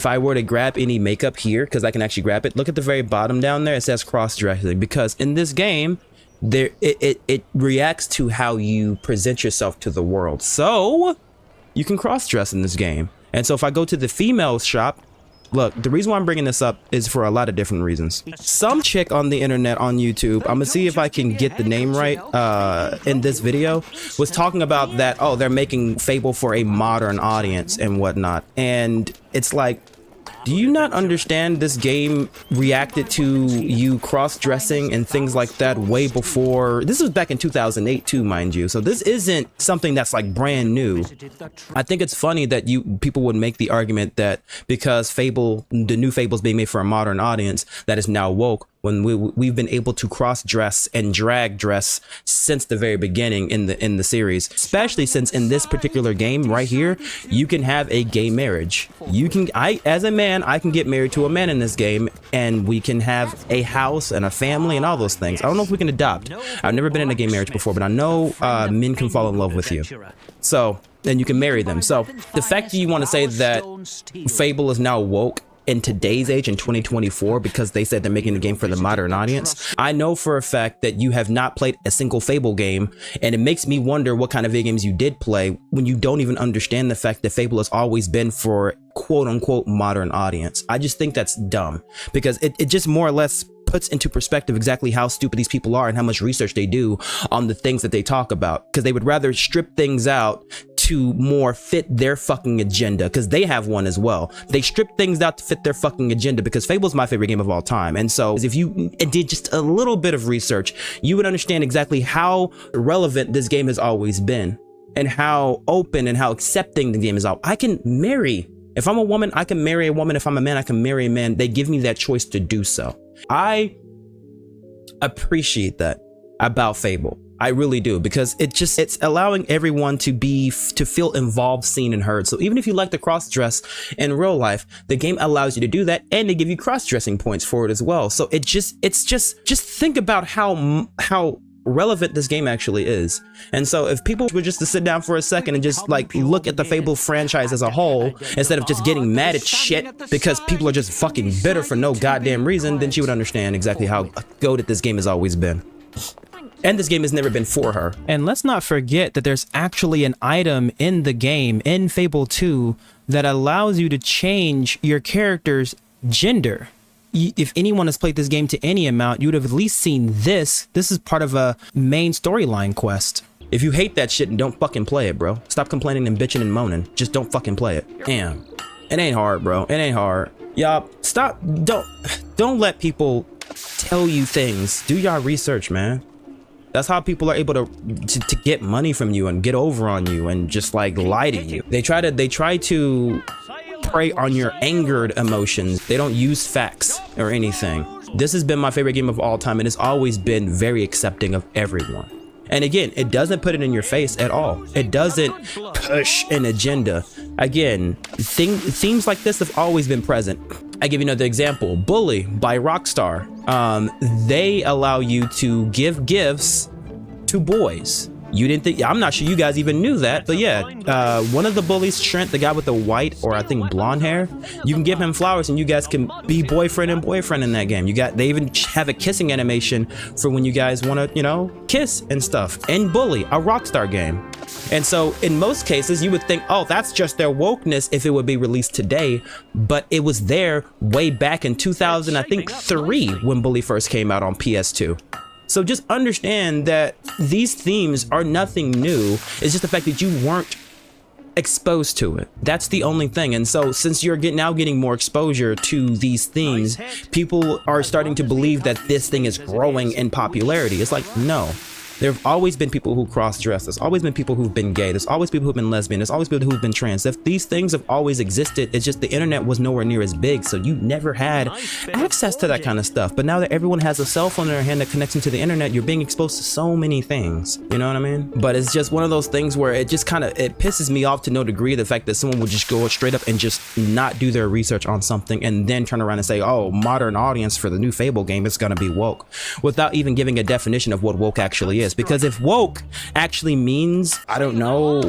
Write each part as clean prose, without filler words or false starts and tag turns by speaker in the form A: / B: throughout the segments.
A: If I were to grab any makeup here, because I can actually grab it, look at the very bottom down there, it says cross-dressing, because in this game, it reacts to how you present yourself to the world. So you can cross-dress in this game. And so if I go to the female shop, look, the reason why I'm bringing this up is for a lot of different reasons. Some chick on the internet on YouTube, I'm gonna see if I can get the name right in this video, was talking about that, oh, they're making Fable for a modern audience and whatnot. And it's like, do you not understand this game reacted to you cross-dressing and things like that way before? This was back in 2008 too, mind you. So this isn't something that's like brand new. I think it's funny that people would make the argument that because Fable, the new Fable is being made for a modern audience, that is now woke, when we've been able to cross-dress and drag dress since the very beginning in the series, especially since in this particular game right here, you can have a gay marriage. As a man, I can get married to a man in this game, and we can have a house and a family and all those things. I don't know if we can adopt. I've never been in a gay marriage before, but I know men can fall in love with you. So, and you can marry them. So the fact that you want to say that Fable is now woke in today's age in 2024 because they said they're making the game for the modern audience, I know for a fact that you have not played a single Fable game, and it makes me wonder what kind of video games you did play when you don't even understand the fact that Fable has always been for quote unquote modern audience. I just think that's dumb, because it just more or less puts into perspective exactly how stupid these people are and how much research they do on the things that they talk about, because they would rather strip things out to more fit their fucking agenda, because they have one as well. They strip things out to fit their fucking agenda, because Fable's my favorite game of all time. And so if you did just a little bit of research, you would understand exactly how relevant this game has always been and how open and how accepting the game is. I can marry, if I'm a woman, I can marry a woman. If I'm a man, I can marry a man. They give me that choice to do so. I appreciate that about Fable. I really do, because it's allowing everyone to feel involved, seen, and heard. So even if you like to cross-dress in real life, the game allows you to do that, and they give you cross-dressing points for it as well. So it's just think about how relevant this game actually is. And so if people were just to sit down for a second and just like look at the Fable franchise as a whole, instead of just getting mad at shit because people are just fucking bitter for no goddamn reason, then she would understand exactly how goated this game has always been. And this game has never been for her. And let's not forget that there's actually an item in the game, in Fable 2, that allows you to change your character's gender. If anyone has played this game to any amount, you would have at least seen this. This is part of a main storyline quest. If you hate that shit, and don't fucking play it, bro. Stop complaining and bitching and moaning. Just don't fucking play it. Damn. It ain't hard, bro. It ain't hard. Y'all, stop. Don't let people tell you things. Do y'all research, man. That's how people are able to get money from you and get over on you and just like lie to you. They try to prey on your angered emotions. They don't use facts or anything. This has been my favorite game of all time, and it's always been very accepting of everyone. And again, it doesn't put it in your face at all. It doesn't push an agenda. Again, themes like this have always been present. I give you another example. Bully by Rockstar. They allow you to give gifts to boys. You didn't think, I'm not sure you guys even knew that, but yeah, one of the bullies, Trent, the guy with the white or I think blonde hair, you can give him flowers and you guys can be boyfriend and boyfriend in that game. They even have a kissing animation for when you guys want to, you know, kiss and stuff. And Bully, a Rockstar game. And so in most cases, you would think, oh, that's just their wokeness if it would be released today, but it was there way back in 2003 when Bully first came out on PS2. So just understand that these themes are nothing new. It's just the fact that you weren't exposed to it. That's the only thing. And so since you're now getting more exposure to these themes, people are starting to believe that this thing is growing in popularity. It's like, no. There have always been people who cross-dress. There's always been people who've been gay. There's always people who've been lesbian. There's always people who've been trans. These things have always existed. It's just the internet was nowhere near as big, so you never had access to that kind of stuff. But now that everyone has a cell phone in their hand that connects into the internet, you're being exposed to so many things. You know what I mean? But it's just one of those things where it just kind of, it pisses me off to no degree, the fact that someone would just go straight up and just not do their research on something and then turn around and say, oh, modern audience for the new Fable game is going to be woke, without even giving a definition of what woke actually is. this, because if woke actually means, I don't know,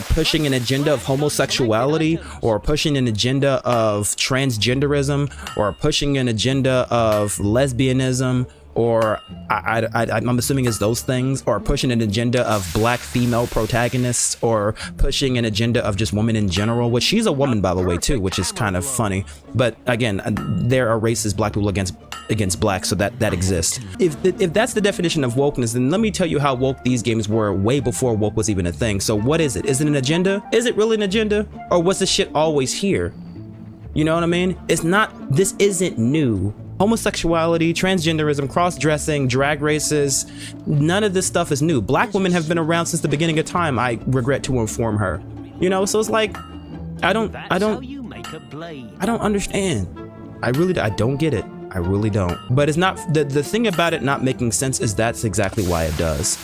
A: pushing an agenda of homosexuality, or pushing an agenda of transgenderism, or pushing an agenda of lesbianism, or I'm assuming it's those things, or pushing an agenda of black female protagonists, or pushing an agenda of just women in general, which she's a woman, by the way, too, which is kind of funny. But again, there are racist black people against black, so that exists. If that's the definition of wokeness, then let me tell you how woke these games were way before woke was even a thing. So what is it? Is it an agenda? Is it really an agenda? Or was this shit always here? You know what I mean? It's not, this isn't new. Homosexuality, transgenderism, cross-dressing, drag races, none of this stuff is new. Black women have been around since the beginning of time, I regret to inform her. You know, so it's like, I don't understand. I don't get it. I really don't. But it's not, the thing about it not making sense is that's exactly why it does.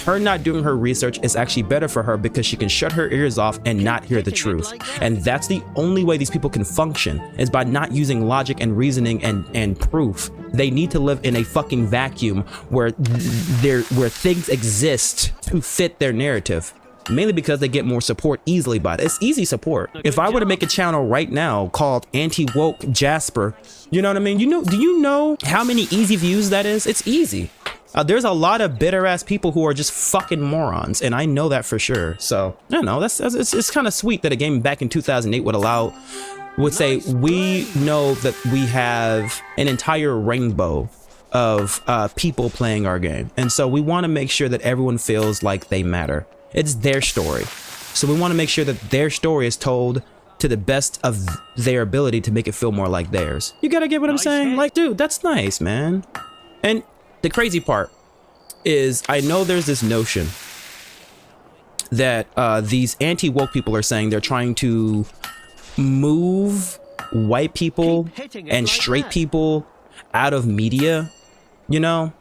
A: Her not doing her research is actually better for her, because she can shut her ears off and not hear the truth. And that's the only way these people can function, is by not using logic and reasoning and proof. They need to live in a fucking vacuum where things exist to fit their narrative. Mainly because they get more support easily by it. It's easy support. If I were to make a channel right now called Anti-Woke Jasper, you know what I mean? Do you know how many easy views that is? It's easy. There's a lot of bitter ass people who are just fucking morons, and I know that for sure. So, I don't know, it's kind of sweet that a game back in 2008 would say, we know that we have an entire rainbow of people playing our game. And so we want to make sure that everyone feels like they matter. It's their story. So we want to make sure that their story is told to the best of their ability to make it feel more like theirs. You gotta get what I'm saying? Like, dude, that's nice, man. And the crazy part is, I know there's this notion that these anti-woke people are saying they're trying to move white people and straight people out of media, you know?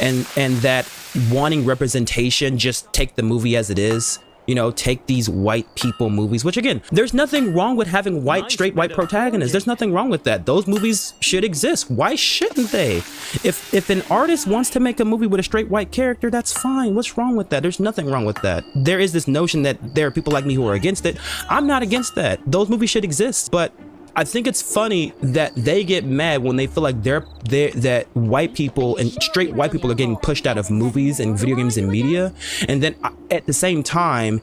A: And that wanting representation, just take the movie as it is, you know, take these white people movies, which again, there's nothing wrong with having straight white protagonists. There's nothing wrong with that. Those movies should exist. Why shouldn't they? If an artist wants to make a movie with a straight white character, that's fine. What's wrong with that? There's nothing wrong with that. There is this notion that there are people like me who are against it. I'm not against that. Those movies should exist, but I think it's funny that they get mad when they feel like that white people and straight white people are getting pushed out of movies and video games and media, and then at the same time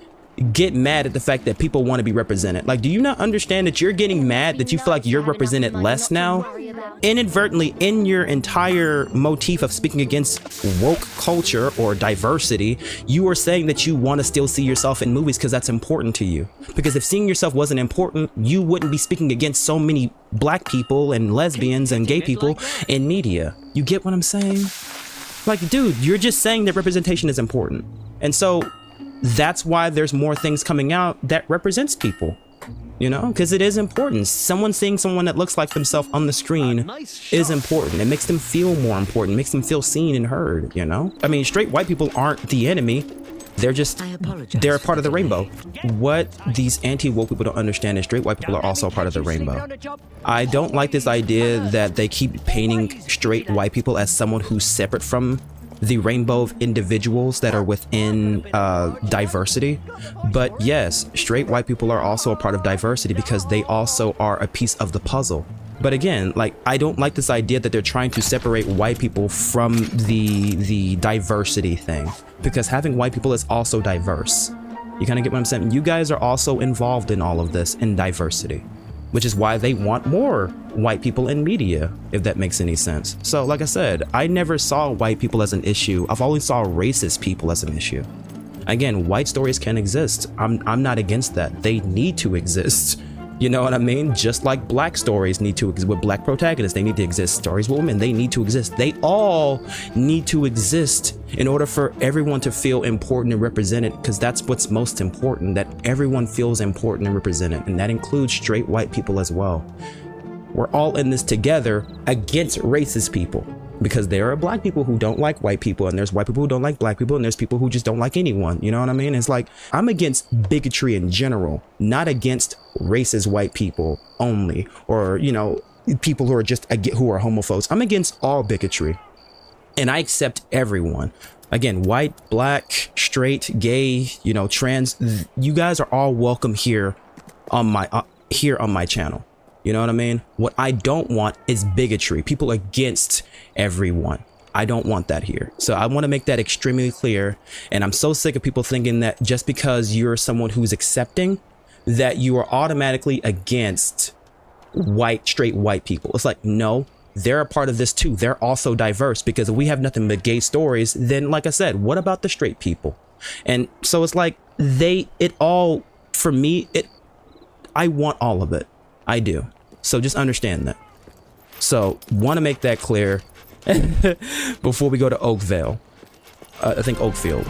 A: get mad at the fact that people want to be represented. Like, do you not understand that you're getting mad that you feel like you're represented less now? Inadvertently, in your entire motif of speaking against woke culture or diversity, you are saying that you want to still see yourself in movies because that's important to you. Because if seeing yourself wasn't important, you wouldn't be speaking against so many black people and lesbians and gay people in media. You get what I'm saying? Like, dude, you're just saying that representation is important. And so that's why there's more things coming out that represents people, you know, because it is important. Someone seeing someone that looks like themselves on the screen is important. It makes them feel more important, makes them feel seen and heard, you know? I mean, straight white people aren't the enemy. They're just, they're a part of the rainbow. What these anti-woke people don't understand is straight white people are also a part of the rainbow. I don't like this idea that they keep painting straight white people as someone who's separate from the rainbow of individuals that are within diversity. But yes, straight white people are also a part of diversity because they also are a piece of the puzzle. But again, like, I don't like this idea that they're trying to separate white people from the diversity thing, because having white people is also diverse. You kind of get what I'm saying? You guys are also involved in all of this in diversity, which is why they want more white people in media, if that makes any sense. So like I said, I never saw white people as an issue. I've always saw racist people as an issue. Again, white stories can exist. I'm not against that. They need to exist. You know what I mean? Just like black stories need to exist with black protagonists, they need to exist. Stories with women, they need to exist. They all need to exist in order for everyone to feel important and represented, because that's what's most important, that everyone feels important and represented. And that includes straight white people as well. We're all in this together against racist people, because there are black people who don't like white people, and there's white people who don't like black people, and there's people who just don't like anyone. You know what I mean? It's like, I'm against bigotry in general, not against racist white people only, or, you know, people who are just who are homophobes. I'm against all bigotry, and I accept everyone. Again, white, black, straight, gay, you know, trans, you guys are all welcome here on my channel. You know what I mean? What I don't want is bigotry, people against everyone. I don't want that here. So I want to make that extremely clear. And I'm so sick of people thinking that just because you're someone who's accepting, that you are automatically against straight white people. It's like, no, they're a part of this too. They're also diverse, because if we have nothing but gay stories, then like I said, what about the straight people? And so it's like for me, I want all of it. I do. So just understand that. So want to make that clear before we go to Oakvale. I think Oakfield.